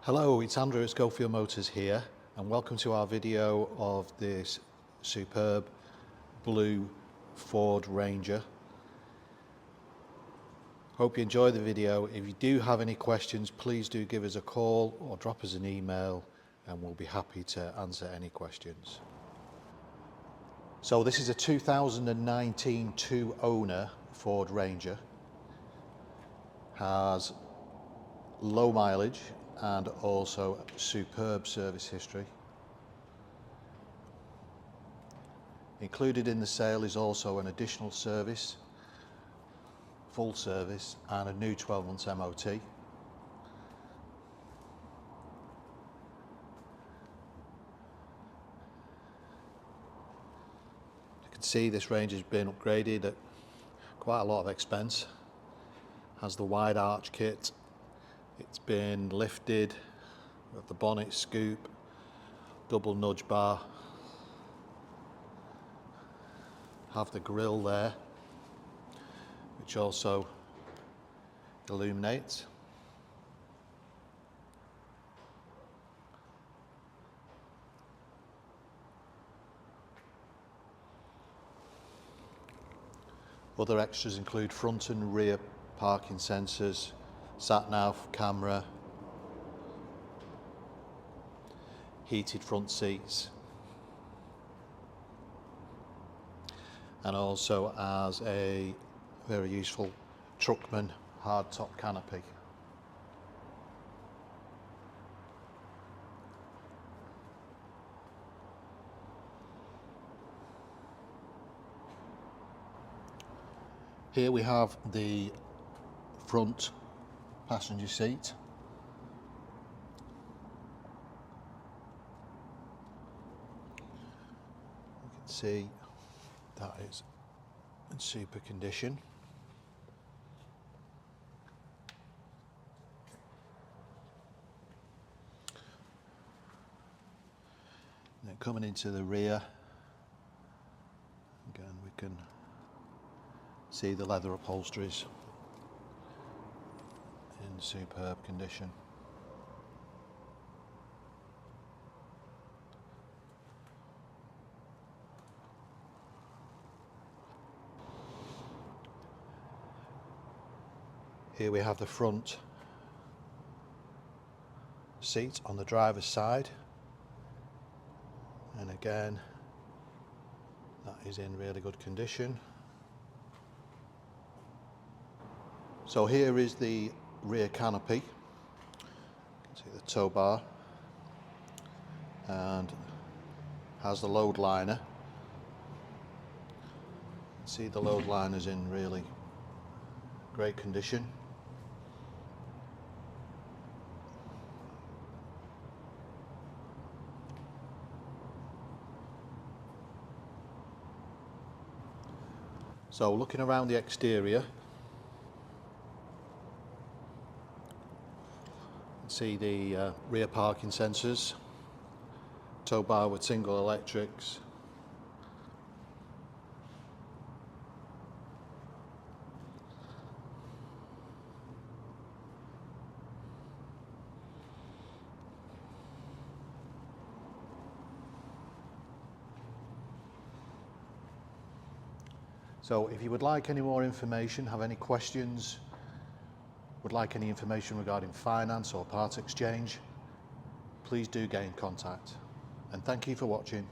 Hello, it's Andrew at Schofield Motors here, and welcome to our video of this superb blue Ford Ranger. Hope you enjoy the video. If you do have any questions, please do give us a call or drop us an email and we'll be happy to answer any questions. So this is a 2019 two owner Ford Ranger. Has low mileage and also superb service history. Included in the sale is also an additional service, full service, and a new 12 months MOT. You can see this Range has been upgraded at quite a lot of expense. Has the wide arch kit. It's been lifted with the bonnet scoop, double nudge bar, have the grille there, which also illuminates. Other extras include front and rear parking sensors, sat-nav camera, heated front seats, and also as a very useful truckman hardtop canopy. Here we have the front passenger seat. You can see that is in super condition. And then coming into the rear, again we can see the leather upholsteries in superb condition. Here we have the front seat on the driver's side, and again that is in really good condition. So here is the rear canopy. You can see the tow bar and has the load liner. You can see the load liner's in really great condition. So looking around the exterior, see the rear parking sensors, tow bar with single electrics, so if you would like any more information, have any questions, would like any information regarding finance or part exchange, please do get in contact. And thank you for watching.